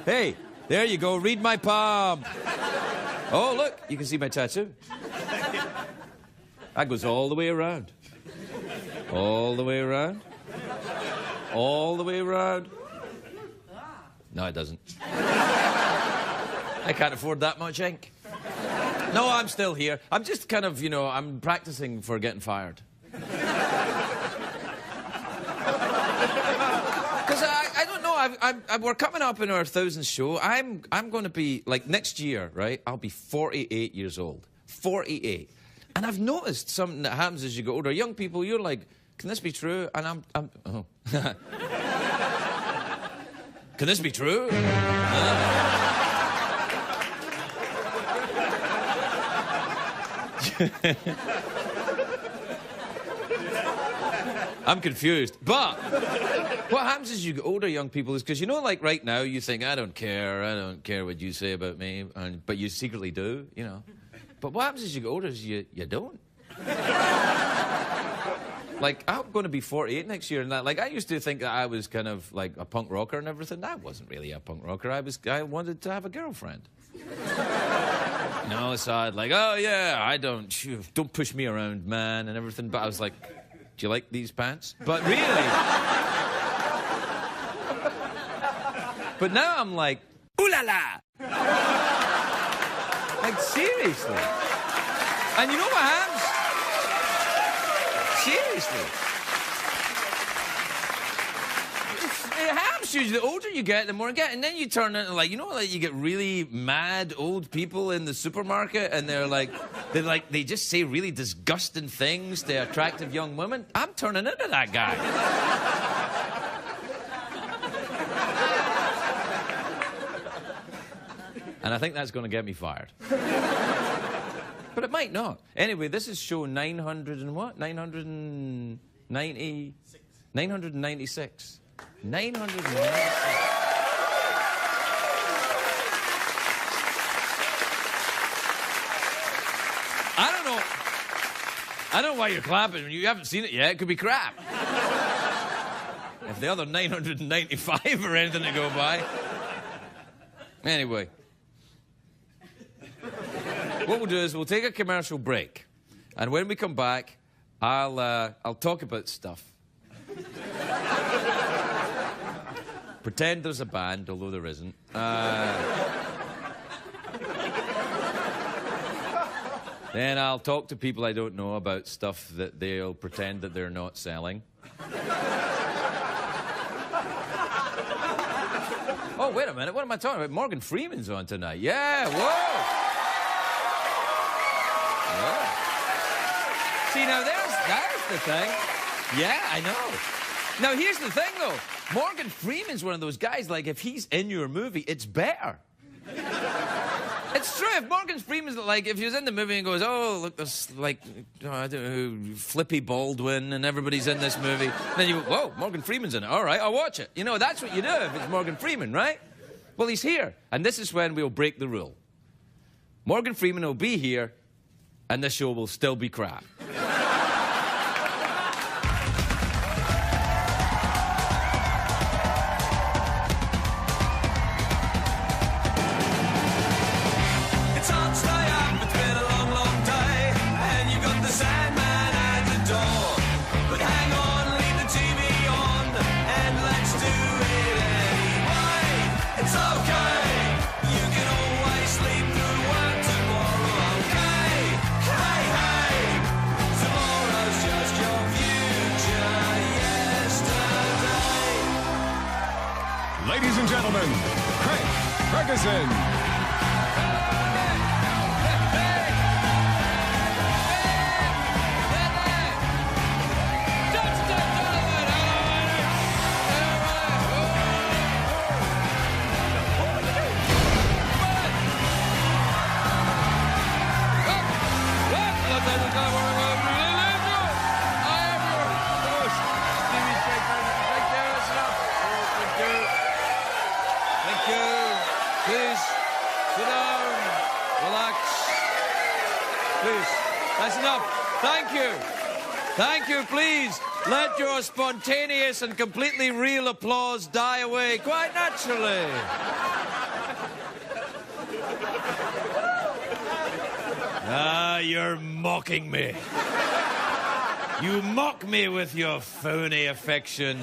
Hey, there you go. Read my palm. Oh, look, you can see my tattoo. That goes all the way around. All the way around. All the way around. No, it doesn't. I can't afford that much ink. No, I'm still here. I'm just kind of, you know, I'm practicing for getting fired. Because I don't know, we're coming up in our 1000th show. I'm going to be, like, next year, right, I'll be 48 years old. 48. And I've noticed something that happens as you get older. Young people, you're like, can this be true? And oh. Can this be true? I'm confused. But what happens as you get older, young people, is because, you know, like right now, you think, I don't care what you say about me, but you secretly do, you know. But what happens as you get older is you don't. Like, I'm going to be 48 next year, and that, like, I used to think that I was kind of like a punk rocker and everything. I wasn't really a punk rocker. I wanted to have a girlfriend. No, so I'd like, oh yeah, don't push me around, man, and everything. But I was like, do you like these pants? But really. But now I'm like, ooh la la. Like, seriously. And you know what happens? Seriously. It happens usually. The older you get, the more you get. And then you turn into, like, you know, like, you get really mad old people in the supermarket, and they just say really disgusting things to attractive young women. I'm turning into that guy. And I think that's going to get me fired. But it might not. Anyway, this is show 900 and what? 996. 996. 996. I don't know why you're clapping. You haven't seen it yet. It could be crap. If the other 995 or anything to go by. Anyway. What we'll do is we'll take a commercial break, and when we come back, I'll talk about stuff. Pretend there's a band, although there isn't. Then I'll talk to people I don't know about stuff that they'll pretend that they're not selling. Oh, wait a minute, what am I talking about? Morgan Freeman's on tonight. Yeah, whoa! See, now there's the thing. Yeah, I know. Now, here's the thing, though. Morgan Freeman's one of those guys, like, if he's in your movie, it's better. It's true. If Morgan Freeman's, like, if he was in the movie and goes, oh, look, there's, like, I don't know, Flippy Baldwin and everybody's in this movie, then you go, whoa, Morgan Freeman's in it. All right, I'll watch it. You know, that's what you do if it's Morgan Freeman, right? Well, he's here. And this is when we'll break the rule. Morgan Freeman will be here, and this show will still be crap. Ladies and gentlemen, Ferguson. Please, sit down, relax. Please, that's enough. Thank you. Thank you, please. Let your spontaneous and completely real applause die away quite naturally. Ah, you're mocking me. You mock me with your phony affection.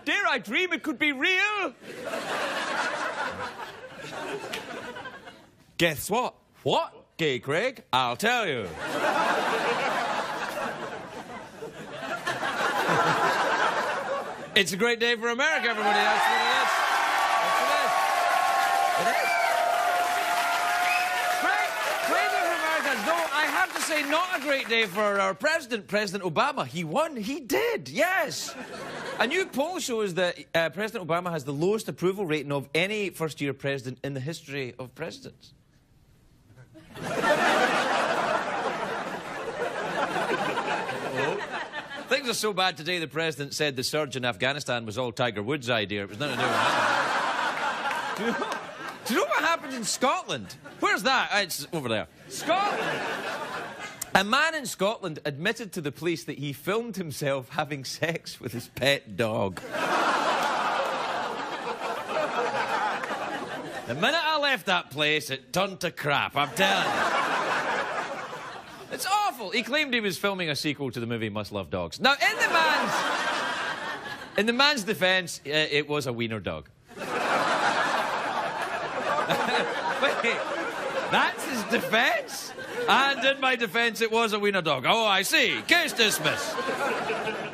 Dare I dream it could be real? Guess what? What? Gay Craig? I'll tell you. It's a great day for America, everybody. That's what it is. That's what it is. It is. Great day for America. Though I have to say, not a great day for our president, President Obama. He won. He did. Yes. A new poll shows that President Obama has the lowest approval rating of any first-year president in the history of presidents. Things are so bad today, the president said the surge in Afghanistan was all Tiger Woods' idea. It was nothing to do with that. Do you know what happened in Scotland? Where's that? It's over there. Scotland. A man in Scotland admitted to the police that he filmed himself having sex with his pet dog. The minute I left that place, it turned to crap, I'm telling you. It's awful. He claimed he was filming a sequel to the movie Must Love Dogs. Now, in the man's defence, it was a wiener dog. Wait, that's his defence? And in my defence, it was a wiener dog. Oh, I see. Case dismissed.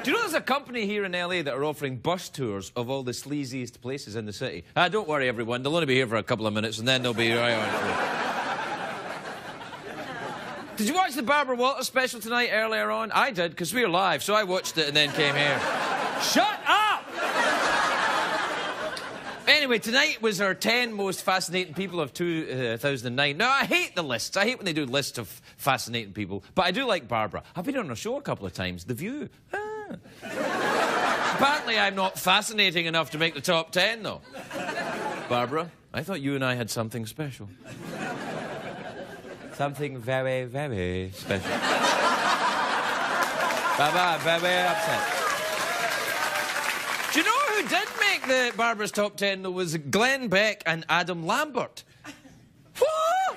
Do you know there's a company here in LA that are offering bus tours of all the sleaziest places in the city? Don't worry, everyone. They'll only be here for a couple of minutes and then they'll be right on. Did you watch the Barbara Walters special tonight earlier on? I did, because we were live, so I watched it and then came here. Shut up! Anyway, tonight was our 10 most fascinating people of 2009. Now, I hate the lists. I hate when they do lists of fascinating people. But I do like Barbara. I've been on her show a couple of times. The View. Apparently, I'm not fascinating enough to make the top 10, though. Barbara, I thought you and I had something special. Something very, very special. Barbara, I'm very upset. Do you know who did make the Barbara's top 10, though, was Glenn Beck and Adam Lambert. What?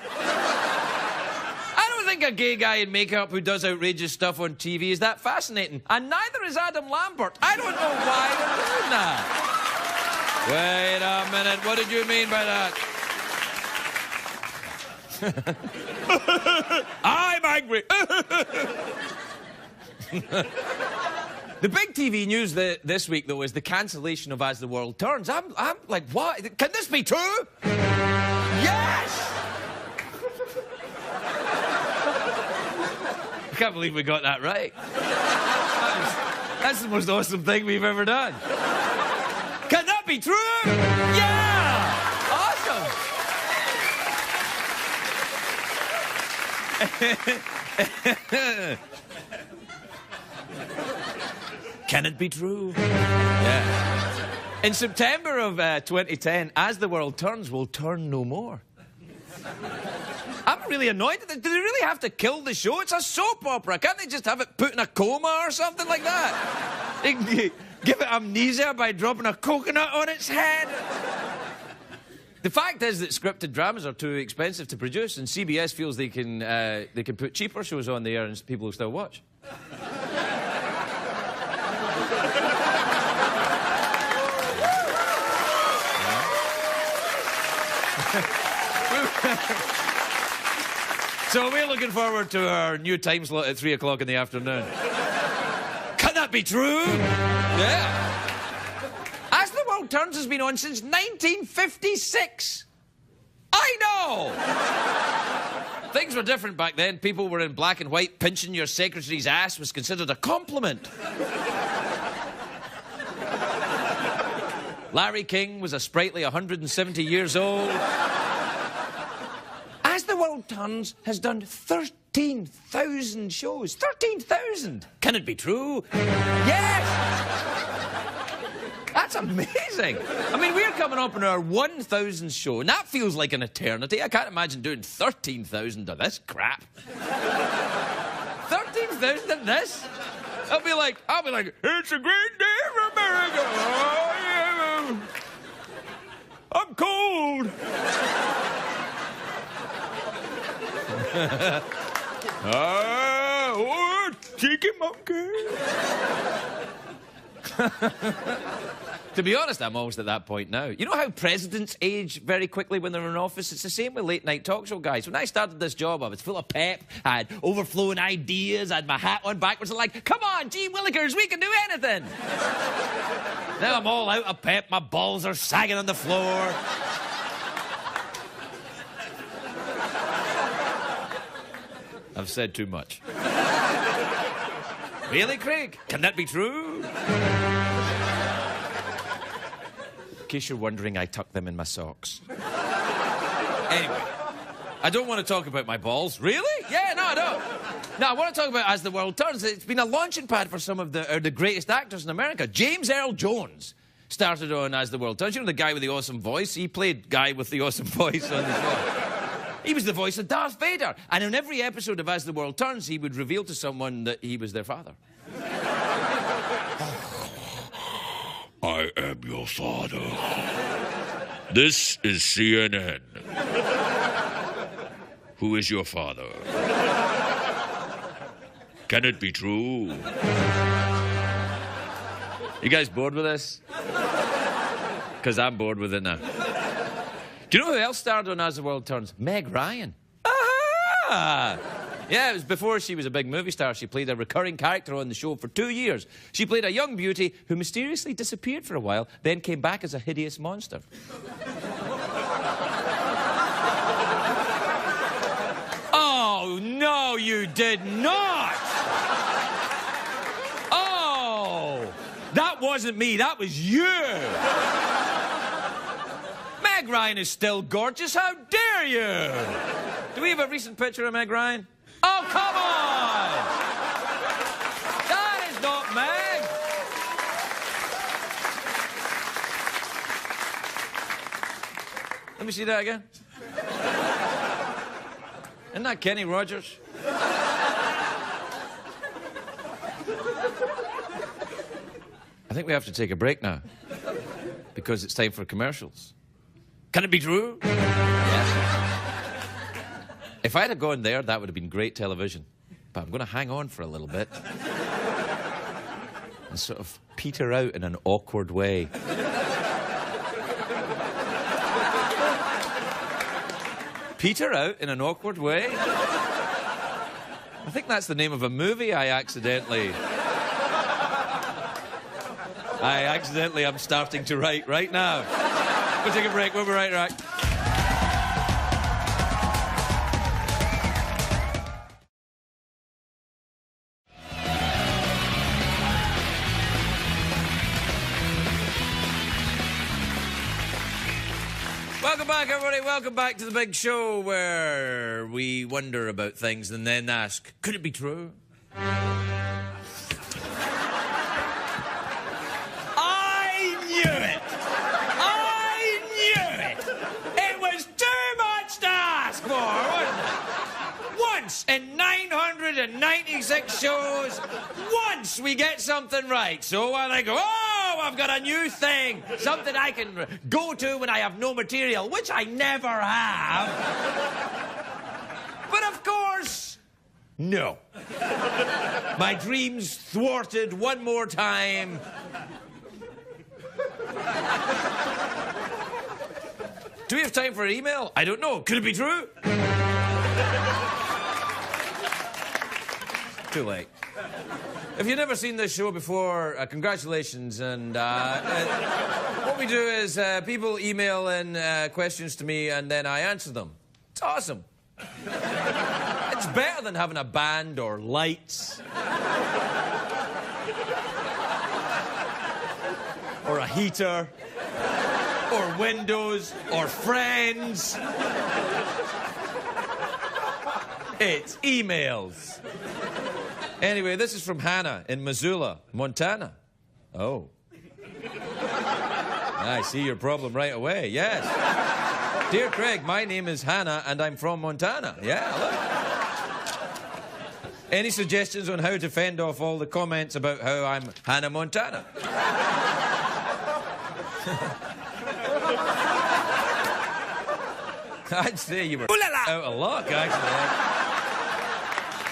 I don't think a gay guy in makeup who does outrageous stuff on TV is that fascinating. And neither is Adam Lambert. I don't know why they're doing that. Wait a minute, what did you mean by that? I'm angry. The big TV news this week, though, is the cancellation of As the World Turns. I'm like, what? Can this be true? Yes! I can't believe we got that right. That's the most awesome thing we've ever done. Can that be true? Yeah! Awesome! Can it be true? Yeah. In September of 2010, As the World Turns will turn no more. I'm really annoyed. Do they really have to kill the show? It's a soap opera. Can't they just have it put in a coma or something like that? They can give it amnesia by dropping a coconut on its head. The fact is that scripted dramas are too expensive to produce, and CBS feels they can put cheaper shows on the air and people will still watch. So we're looking forward to our new time slot at 3 o'clock in the afternoon. Can that be true? Yeah. As the World Turns has been on since 1956. I know! Things were different back then. People were in black and white. Pinching your secretary's ass was considered a compliment. Larry King was a sprightly 170 years old. As the World Turns has done 13,000 shows. 13,000! Can it be true? Yes! That's That's amazing. I mean, we're coming up on our 1,000th show, and that feels like an eternity. I can't imagine doing 13,000 of this crap. 13,000 of this? I'll be like, it's a great day for America. Oh, yeah. I'm cold. Oh, cheeky monkey. To be honest, I'm almost at that point now. You know how presidents age very quickly when they're in office? It's the same with late-night talk show guys. When I started this job, I was full of pep. I had overflowing ideas. I had my hat on backwards. I'm like, come on, gee willikers, we can do anything. Now I'm all out of pep. My balls are sagging on the floor. I've said too much. Really, Craig? Can that be true? In case you're wondering, I tuck them in my socks. Anyway, I don't want to talk about my balls. Really? Yeah, no, I don't. No, I want to talk about As the World Turns. It's been a launching pad for some of the greatest actors in America. James Earl Jones started on As the World Turns. You know the guy with the awesome voice? He played guy with the awesome voice on the show. He was the voice of Darth Vader. And in every episode of As the World Turns, he would reveal to someone that he was their father. I am your father. This is CNN. Who is your father? Can it be true? You guys bored with this? Because I'm bored with it now. Do you know who else starred on As the World Turns? Meg Ryan. Aha! Yeah, it was before she was a big movie star. She played a recurring character on the show for 2 years. She played a young beauty who mysteriously disappeared for a while, then came back as a hideous monster. Oh, no, you did not! Oh! That wasn't me, that was you! Meg Ryan is still gorgeous, how dare you! Do we have a recent picture of Meg Ryan? Oh, come on! That is not Meg! Let me see that again. Isn't that Kenny Rogers? I think we have to take a break now. Because it's time for commercials. Can it be true? Yes. If I'd have gone there, that would have been great television. But I'm going to hang on for a little bit. And sort of peter out in an awkward way. Peter out in an awkward way? I think that's the name of a movie I accidentally am starting to write right now. We'll take a break. We'll be right back. Welcome back, everybody. Welcome back to the big show where we wonder about things and then ask, could it be true? I knew it! I knew it! It was too much to ask for, wasn't it? Once in 996 shows, once we get something right. So when I go, oh, I've got a new thing, something I can go to when I have no material, which I never have. But of course, no. My dreams thwarted one more time. Do we have time for an email? I don't know. Could it be true? Too late. If you've never seen this show before, congratulations. And what we do is people email in questions to me and then I answer them. It's awesome. It's better than having a band or lights. Or a heater. Or windows. Or friends. It's emails. Anyway, this is from Hannah in Missoula, Montana. Oh. I see your problem right away, yes. Dear Craig, my name is Hannah and I'm from Montana. Yeah, look. Any suggestions on how to fend off all the comments about how I'm Hannah Montana? I'd say you were out of luck, actually.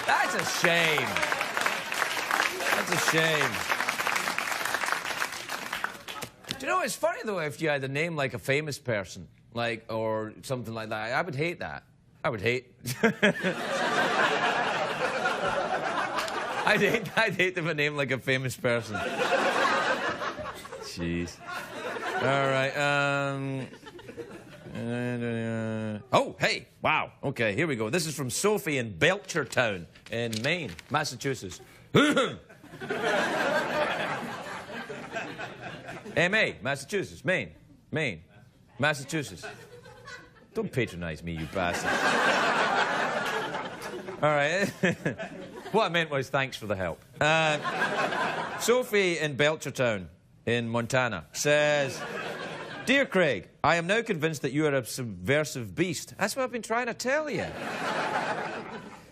That's a shame. That's a shame. Do you know, it's funny, though, if you had a name like a famous person, like, or something like that. I would hate that. I would hate... I'd hate to have a name like a famous person. Jeez. All right, oh, hey, wow. Okay, here we go. This is from Sophie in Belchertown in Maine, Massachusetts. M.A., Massachusetts, Maine, Massachusetts. Don't patronize me, you bastard. All right. What I meant was thanks for the help. Sophie in Belchertown in Montana says... Dear Craig, I am now convinced that you are a subversive beast. That's what I've been trying to tell you.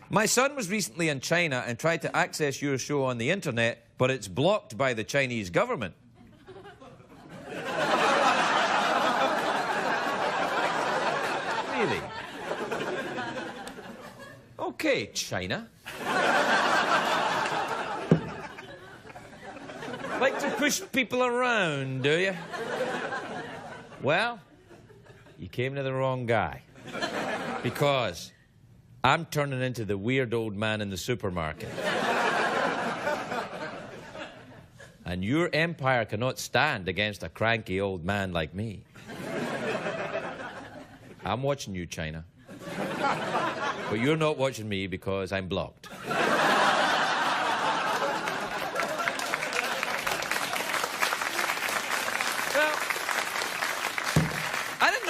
My son was recently in China and tried to access your show on the internet, but it's blocked by the Chinese government. Really? Okay, China. Like to push people around, do you? Well, you came to the wrong guy. Because I'm turning into the weird old man in the supermarket. And your empire cannot stand against a cranky old man like me. I'm watching you, China. But you're not watching me because I'm blocked.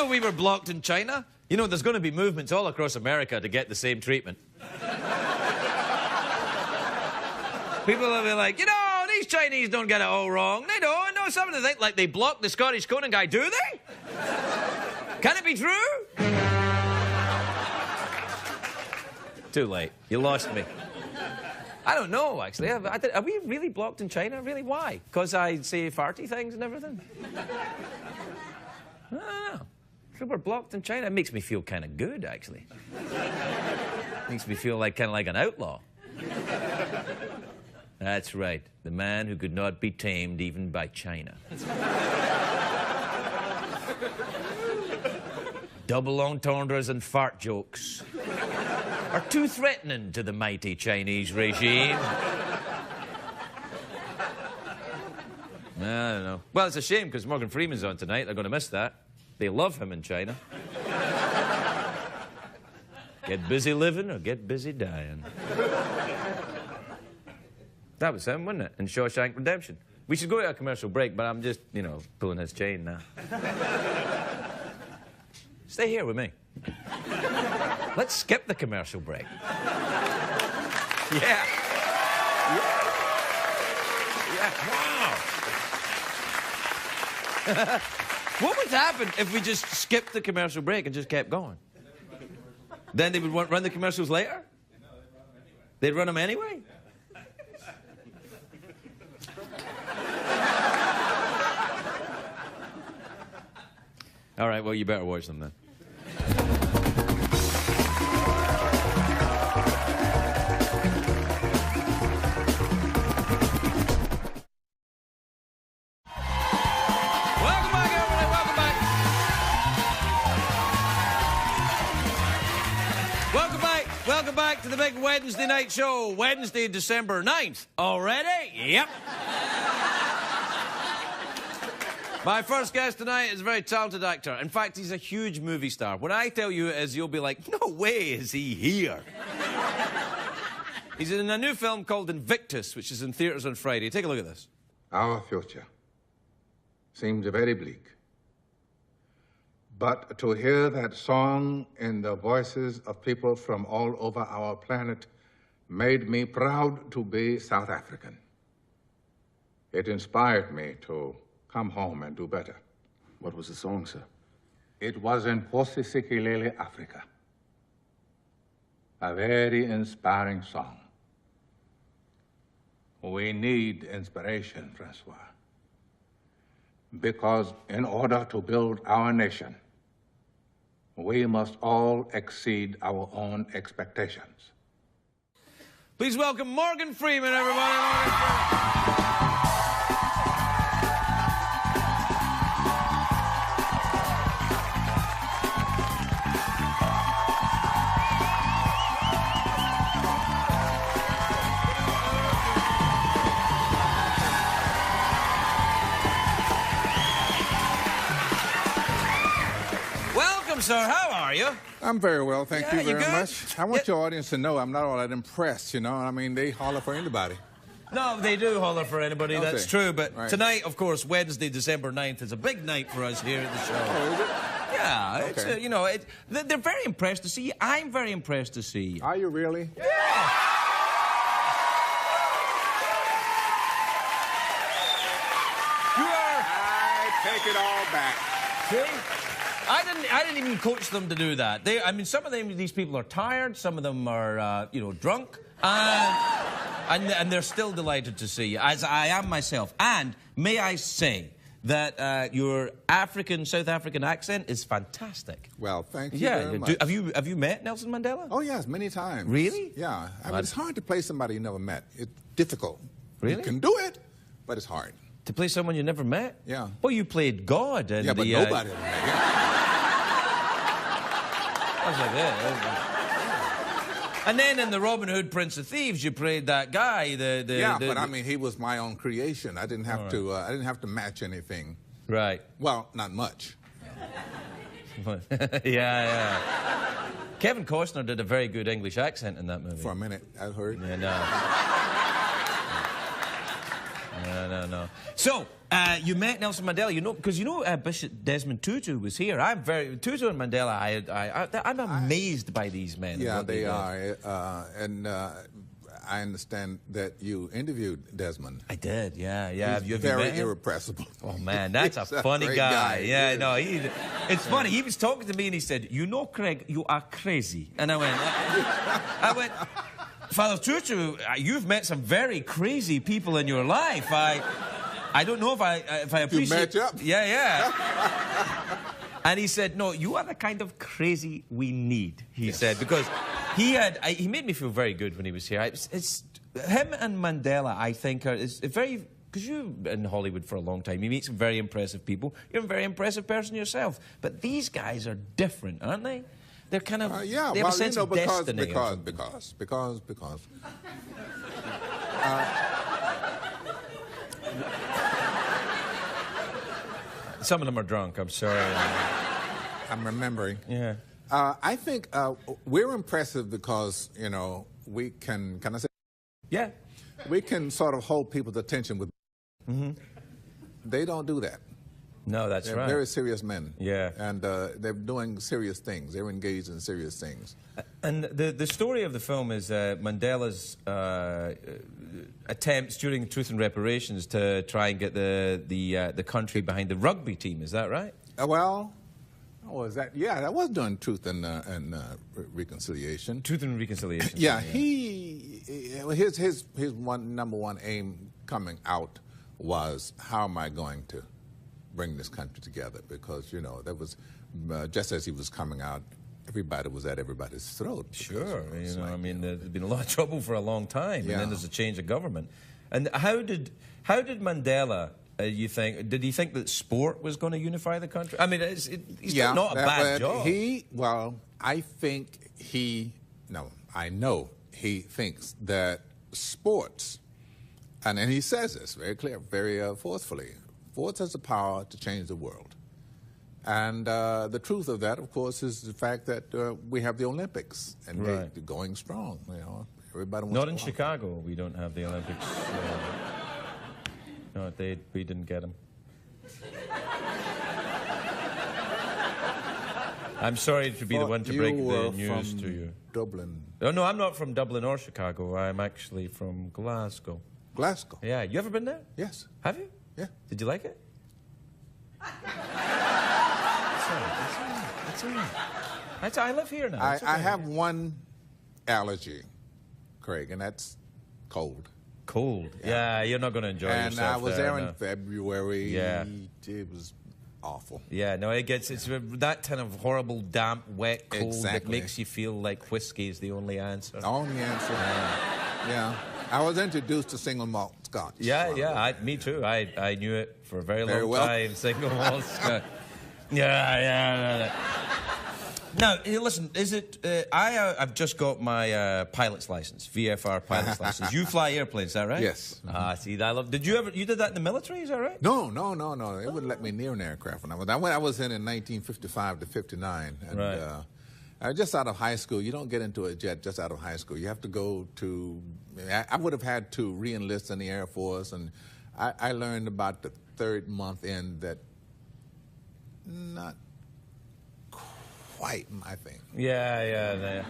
We were blocked in China. You know, there's going to be movements all across America to get the same treatment. People will be like, you know, these Chinese don't get it all wrong. They don't. No, some of them think like they blocked the Scottish Conan guy. Do they? Can it be true? Too late. You lost me. I don't know, actually. Are we really blocked in China? Really? Why? Because I say farty things and everything? I don't know. We're blocked in China. It makes me feel kind of good, actually. Makes me feel like kind of like an outlaw. That's right. The man who could not be tamed even by China. Double entendres and fart jokes are too threatening to the mighty Chinese regime. I don't know. Well, it's a shame because Morgan Freeman's on tonight. They're going to miss that. They love him in China. Get busy living or get busy dying. That was him, wasn't it? In Shawshank Redemption. We should go to a commercial break, but I'm just, you know, pulling his chain now. Stay here with me. Let's skip the commercial break. Yeah. Wow. What would happen if we just skipped the commercial break and just kept going? Then they would run the commercials later? They'd run them anyway? All right, well, you better watch them then. Welcome back to the big Wednesday night show. Wednesday, December 9th. Already? Yep. My first guest tonight is a very talented actor. In fact, he's a huge movie star. When I tell you it is, you'll be like, no way is he here. He's in a new film called Invictus, which is in theaters on Friday. Take a look at this. Our future seems very bleak. But to hear that song in the voices of people from all over our planet made me proud to be South African. It inspired me to come home and do better. What was the song, sir? It was in Posisikilele, Africa. A very inspiring song. We need inspiration, Francois. Because in order to build our nation, we must all exceed our own expectations. Please welcome Morgan Freeman, everybody. Morgan Freeman. Sir, how are you? I'm very well, thank you very good? much. I want your audience to know I'm not all that impressed, you know. I mean, they holler for anybody. No, they do holler for anybody, Okay. that's true. But Right. tonight, of course, Wednesday, December 9th, is a big night for us here at the show. Oh, is it? Yeah, it's, Okay. you know, they're very impressed to see you. I'm very impressed to see you. Are you really? Yeah. You are... I take it all back. See? I didn't even coach them to do that. I mean, some of these people are tired, some of them are, you know, drunk, and they're still delighted to see you, as I am myself. And may I say that your South African accent is fantastic. Well, thank you Yeah. very much. Have you met Nelson Mandela? Oh, yes, many times. Really? Yeah. I mean, it's hard to play somebody you never met. It's difficult. Really? You can do it, but it's hard. To play someone you never met? Yeah. Well, you played God. And Yeah, but nobody ever met. Yeah. I was like, yeah. And then in the Robin Hood Prince of Thieves, you played that guy. But I mean, he was my own creation. I didn't have to. I didn't have to match anything. Right. Well, not much. Yeah. Kevin Costner did a very good English accent in that movie. For a minute, I heard. Yeah, no. So, you met Nelson Mandela, you know, because you know Bishop Desmond Tutu was here. Tutu and Mandela, I'm amazed by these men. Yeah, they are. And I understand that you interviewed Desmond. I did, yeah. He's Have you very met him? irrepressible. Oh, man, that's a He's funny great guy. Yeah, Yes. no, it's funny. He was talking to me and he said, "You know, Craig, you are crazy." And I went, Father Tutu, you've met some very crazy people in your life. I don't know if I appreciate... You match up. Yeah. And he said, "No, you are the kind of crazy we need," he said, because he made me feel very good when he was here. It's him and Mandela, I think, is very... Because you've been in Hollywood for a long time, you meet some very impressive people. You're a very impressive person yourself. But these guys are different, aren't they? They're kind of... Yeah, they have well, a sense you know, of destiny. because. Some of them are drunk, I'm sorry. I'm remembering. Yeah. I think we're impressive because, you know, we can I say? Yeah. We can sort of hold people's attention with... They don't do that. No, that's They're right. very serious men. Yeah. And they're doing serious things. They're engaged in serious things. And the story of the film is Mandela's attempts during Truth and Reparations to try and get the country behind the rugby team. Is that right? That was during Truth and Reconciliation. Truth and Reconciliation. Yeah, his number one aim coming out was, how am I going to bring this country together? Because, you know, that was just as he was coming out, everybody was at everybody's throat. Sure, I mean, there's been a lot of trouble for a long time, Yeah. and then there's a change of government. And how did Mandela? You think? Did he think that sport was going to unify the country? I mean, he's not a bad job. I know he thinks that sports, and he says this very clear, very forcefully, sports has the power to change the world. And the truth of that, of course, is the fact that we have the Olympics, and they're going strong. You know, everybody wants Not to in watch. Chicago, we don't have the Olympics. No, we didn't get them. I'm sorry to be the one to break the news to you. Dublin. Oh, no, I'm not from Dublin or Chicago. I'm actually from Glasgow. Glasgow. Yeah, you ever been there? Yes. Have you? Yeah. Did you like it? That's all right. I live here now. I have one allergy, Craig, and that's cold. Cold. Yeah, you're not going to enjoy yourself. And I was there in no. February. Yeah. It was awful. Yeah, no, it's that kind of horrible, damp, wet cold Exactly. that makes you feel like whiskey is the only answer. Only answer. Yeah. I was introduced to single malt scotch. Yeah, me too. I knew it for a very long well. time. Single malt scotch. Yeah. Now, hey, listen, is it... I've just got my pilot's license, VFR pilot's license. You fly airplanes, is that right? Yes. See, I love... You did that in the military, is that right? No. They wouldn't let me near an aircraft when I was in 1955 to 59. And, Right. Just out of high school, you don't get into a jet just out of high school. You have to go to... I would have had to re-enlist in the Air Force, and I learned about the third month in that not quite my thing. Yeah. The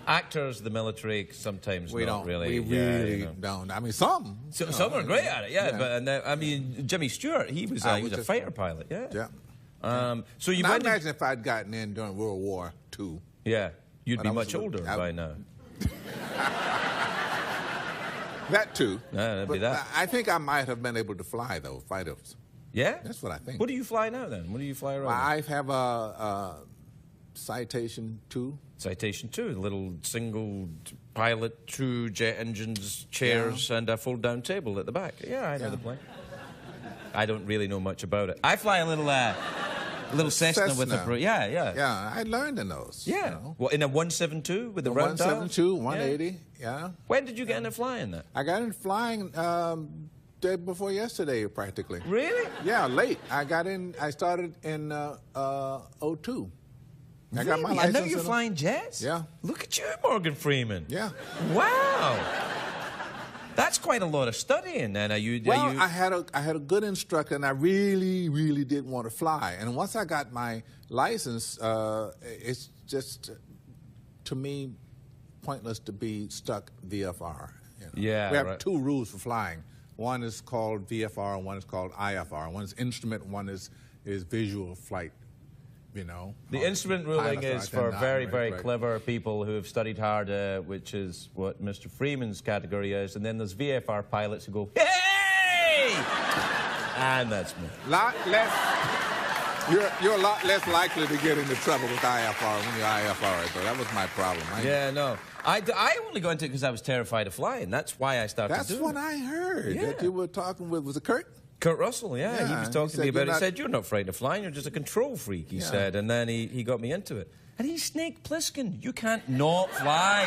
actors, the military, sometimes We don't don't really. We really don't. I mean, some. Some are great at it, but I mean, Jimmy Stewart, he was a fighter pilot, Yeah. So you Now, might imagine if I'd gotten in during World War II. Yeah, you'd But be I was much a little- older by now. That too. That'd be But that. I think I might have been able to fly, though, fighters. Yeah? That's what I think. What do you fly now, then? What do you fly around? I have a Citation 2. Citation 2, a little single pilot, 2 jet engines, chairs, and a fold-down table at the back. Yeah, I know the plane. I don't really know much about it. I fly a little Cessna with a... Yeah. Yeah, I learned in those. Yeah. You know. Well, in a 172 with the round dial? 172, 180, yeah. When did you get into flying that? I got in flying day before yesterday, practically. Really? Yeah, late. I started in 02. I got my Really? license. And now you're in- flying jets? Yeah. Look at you, Morgan Freeman. Yeah. Wow. That's quite a lot of studying. And I had a good instructor, and I really, really did want to fly. And once I got my license, it's just, to me, pointless to be stuck VFR. You know? Yeah, we have right. 2 rules for flying. One is called VFR, and one is called IFR. One is instrument, one is visual flight. You know, The instrument ruling pilots is are for not- very, right, very right. clever people who have studied hard, which is what Mr. Freeman's category is. And then there's VFR pilots who go, hey! And that's me. Lot less. You're a lot less likely to get into trouble with IFR when you're IFR. So that was my problem. Yeah, no. I only got into it because I was terrified of flying. That's why I started That's doing what it. I heard. Yeah. That you were talking with. Was it Kurt? Kurt Russell, yeah, he Yeah, was he talking to said me about it. you're He not- said, you're not frightened of flying, you're just a control freak, he said. And then he got me into it. And he's Snake Plissken. You can't not fly.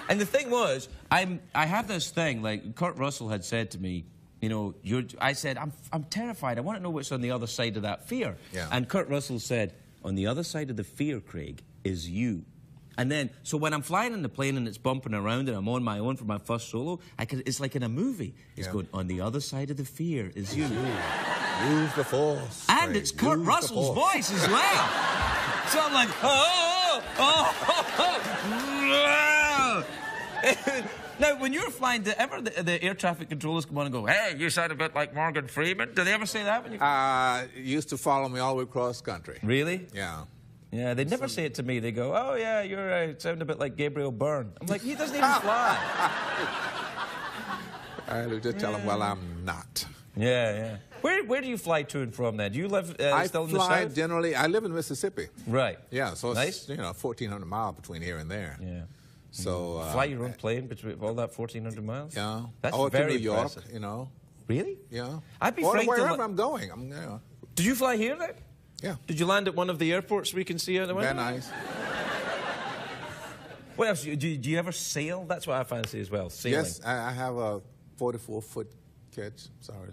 And the thing was, I have this thing, like Kurt Russell had said to me, you know, I said, I'm terrified. I want to know what's on the other side of that fear. Yeah. And Kurt Russell said, on the other side of the fear, Craig, is you. And then, so when I'm flying in the plane and it's bumping around and I'm on my own for my first solo, it's like in a movie. It's going, on the other side of the fear is you. Use the force. And Craig. it's Kurt Use the Russell's force. voice as well. So I'm like, Now, when you're flying, do ever the air traffic controllers come on and go, hey, you sound a bit like Morgan Freeman? Do they ever say that when you... Used to follow me all the way across country. Really? Yeah. Yeah, they never say it to me. They go, oh, yeah, you're sound a bit like Gabriel Byrne. I'm like, he doesn't even fly. I just tell them, well, I'm not. Yeah. Where do you fly to and from then? Do you live I still in the fly South? generally. I live in Mississippi. Right. Yeah, so Nice. it's 1,400 miles between here and there. Yeah. So Fly your own plane between all that 1,400 miles? Yeah. That's or very to New York, impressive. you know. Really? Yeah. I'd be or frightened to wherever li- I'm going. I'm there. Did you fly here then? Yeah. Did you land at one of the airports we can see out the window? Very nice. What else? Do you ever sail? That's what I fancy as well, sailing. Yes, I have a 44-foot catch. Sorry.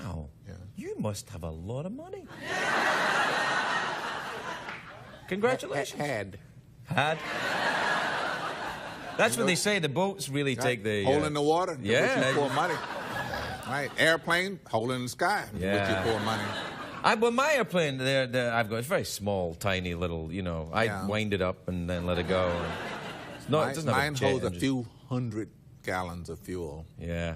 Wow. Yeah. You must have a lot of money. Congratulations. Had. That's when they say the boats really take the... hole in the water. Yeah. Which you pour money. Right. Airplane, hole in the sky. Yeah. Which you pour money. Well, my airplane, I've got it's very small, tiny little, I wind it up and then let it go. And it's not, it doesn't have Mine jet holds a engine. few hundred gallons of fuel. Yeah.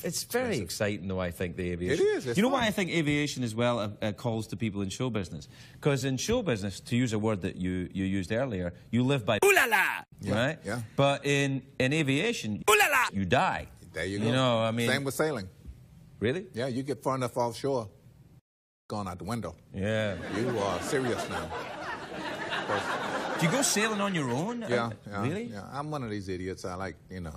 It's very exciting, though, I think, the aviation. It is. It's you know fun. why I think aviation as well calls to people in show business? Because in show business, to use a word that you used earlier, you live by ooh la la, right? Yeah. But in aviation, ooh la la, you die. There you go. You know, I mean... Same with sailing. Really? Yeah, you get far enough offshore, gone out the window. Yeah. You are serious now. Do you go sailing on your own? Yeah. Really? Yeah, I'm one of these idiots. I like, you know,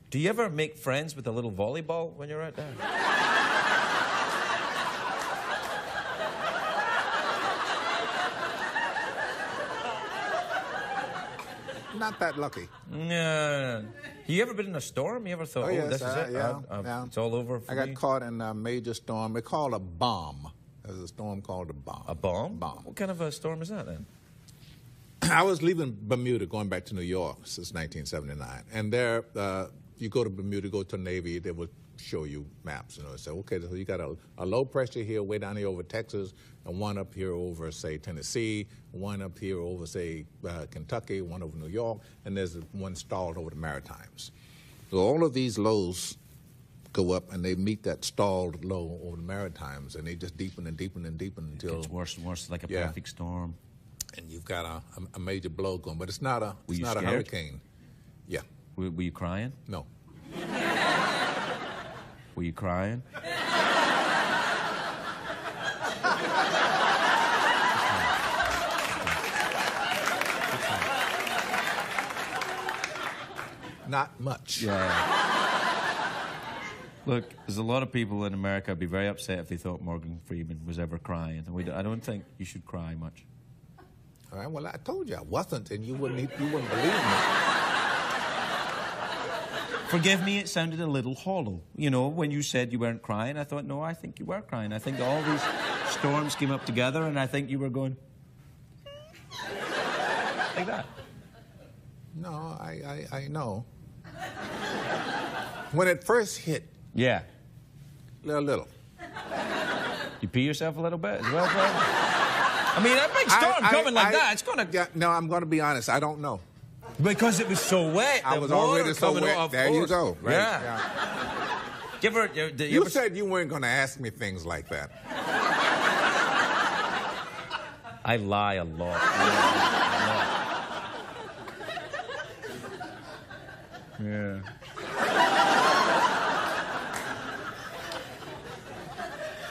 Do you ever make friends with a little volleyball when you're out there? not that lucky. No. You ever been in a storm? You ever thought, oh, yes, this is it? Yeah. It's all over for I got me? caught in a major storm. They call a bomb. There's a storm called a bomb. A bomb? Bomb. What kind of a storm is that, then? I was leaving Bermuda, going back to New York since 1979. And there, you go to Bermuda, go to Navy, they would show you maps. You know, say, okay, so you got a low pressure here, way down here over Texas, and one up here over, say, Tennessee, one up here over, say, Kentucky, one over New York, and there's one stalled over the Maritimes. So all of these lows go up, and they meet that stalled low over the Maritimes, and they just deepen and deepen and deepen until... It gets worse and worse, like a perfect storm. And you've got a major blow going, but it's not a scared? hurricane. Yeah. Were you crying? No. Were you crying? Not much. Yeah. Look, there's a lot of people in America would be very upset if they thought Morgan Freeman was ever crying. And I don't think you should cry much. All right, well, I told you I wasn't, and you wouldn't believe me. Forgive me, it sounded a little hollow. You know, when you said you weren't crying, I thought, no, I think you were crying. I think all these storms came up together, and I think you were going... like that. No, I know. When it first hit... Yeah. A little. You pee yourself a little bit as well, Fred? I mean, a big storm coming like that, it's going to... Yeah, no, I'm going to be honest, I don't know. Because it was so wet. I was already so wet. There you go. Right? Yeah. Give her... You said you weren't going to ask me things like that. I lie a lot. Yeah.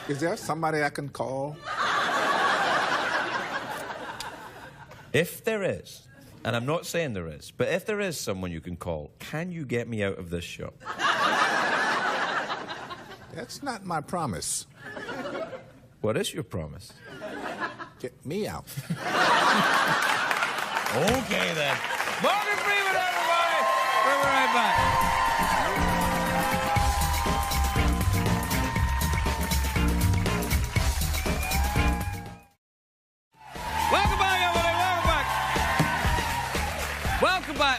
Is there somebody I can call? If there is, and I'm not saying there is, but if there is someone you can call, can you get me out of this shop? That's not my promise. What is your promise? Get me out. Okay, then. Morgan Freeman, everybody! We'll be right back.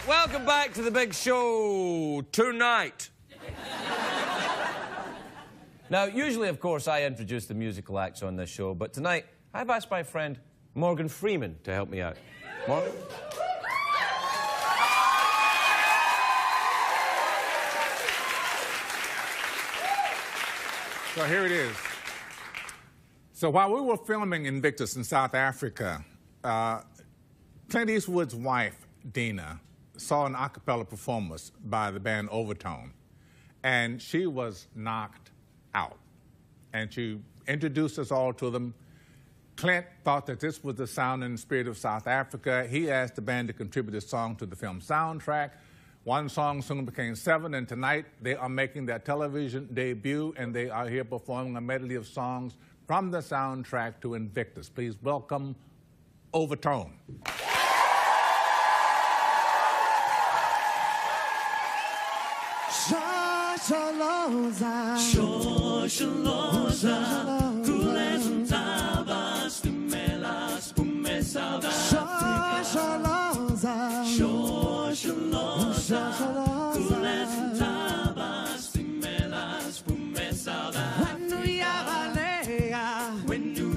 Welcome back to the big show tonight. Now, usually, of course, I introduce the musical acts on this show, but tonight, I've asked my friend Morgan Freeman to help me out. Morgan? So here it is. So while we were filming Invictus in South Africa, Clint Eastwood's wife, Dina, saw an a cappella performance by the band Overtone, and she was knocked out. And she introduced us all to them. Clint thought that this was the sound and spirit of South Africa. He asked the band to contribute a song to the film soundtrack. One song soon became 7, and tonight they are making their television debut, and they are here performing a medley of songs from the soundtrack to Invictus. Please welcome Overtone. Shosholoza, Shosholoza, Kules Tabas, Tumelas, Pumesada, Shosholoza, Shosholoza, Kules Tabas, Tumelas, Pumesada, when do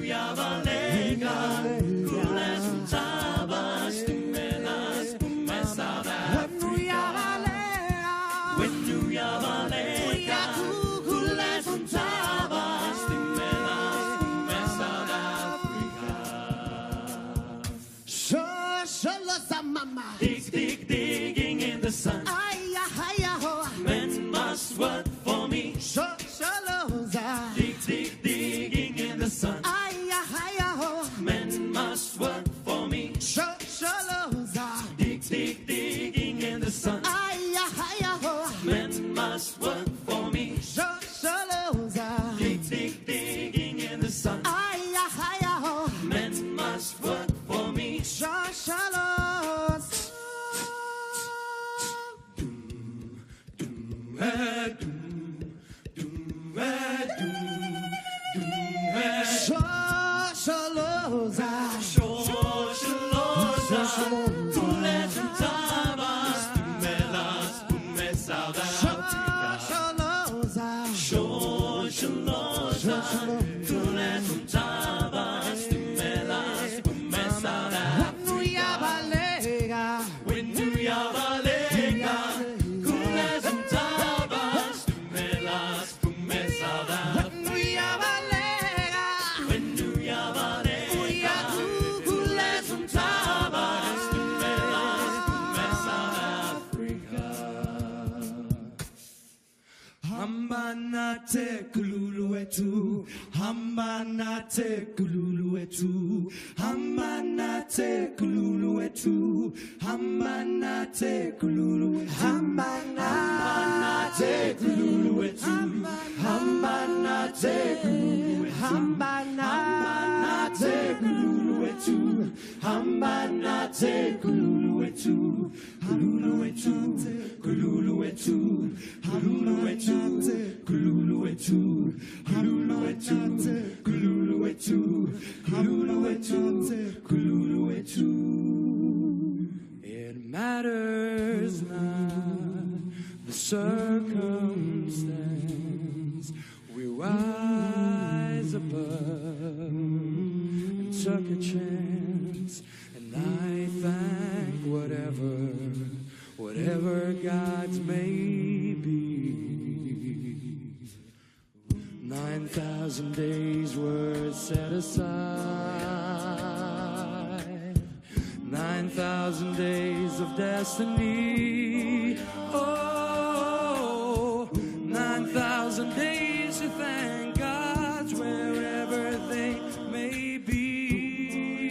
Yavalega, Kules Tabas, Tumelas, Pumesada, when do Yavalega. must work for me. Dig, dig, digging in the sun. Men must work for me. Dig, dig, digging in the sun. Men must work for me. Dig, dig, digging in the sun. Men must work for me. Hambanate kululuetu, hambanate kululuetu, hambanate kululuetu, hambanate kululuetu, hambanate kululuetu, hambanate kululuetu, hambanate kululuetu, hambanate kululuetu, kululuetu, kululuetu, kululuetu. Kululuetu, kululuetu, kululuetu, kululuetu, kululuetu. It matters not the circumstance. We rise above and took a chance, and I thank whatever God's may be. 9,000 days were set aside, 9,000 days of destiny. Oh, 9,000 days to thank God's wherever they may be.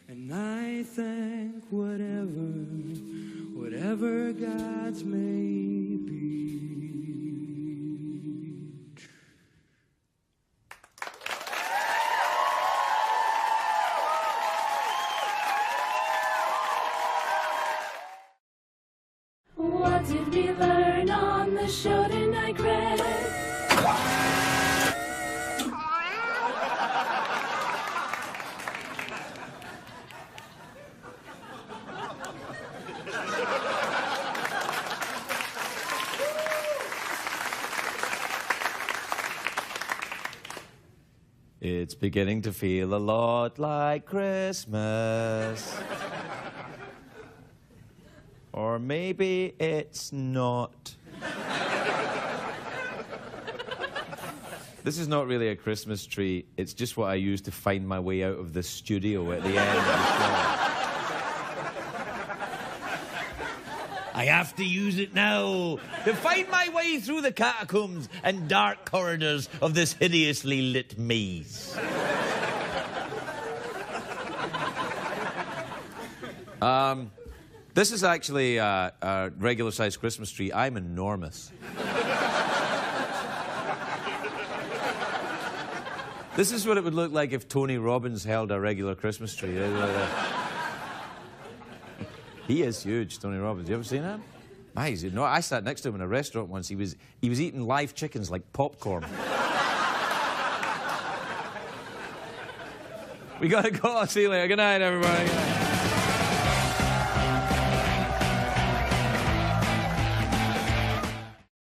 And I thank whatever God's may be. What did we learn on the show tonight, Craig? It's beginning to feel a lot like Christmas. Or maybe it's not. This is not really a Christmas tree. It's just what I use to find my way out of the studio at the end of the show. I have to use it now to find my way through the catacombs and dark corridors of this hideously lit maze. This is actually a regular-sized Christmas tree. I'm enormous. This is what it would look like if Tony Robbins held a regular Christmas tree. He is huge, Tony Robbins. You ever seen him? I sat next to him in a restaurant once. He was eating live chickens like popcorn. We gotta go. See you later. Good night, everybody. Good night.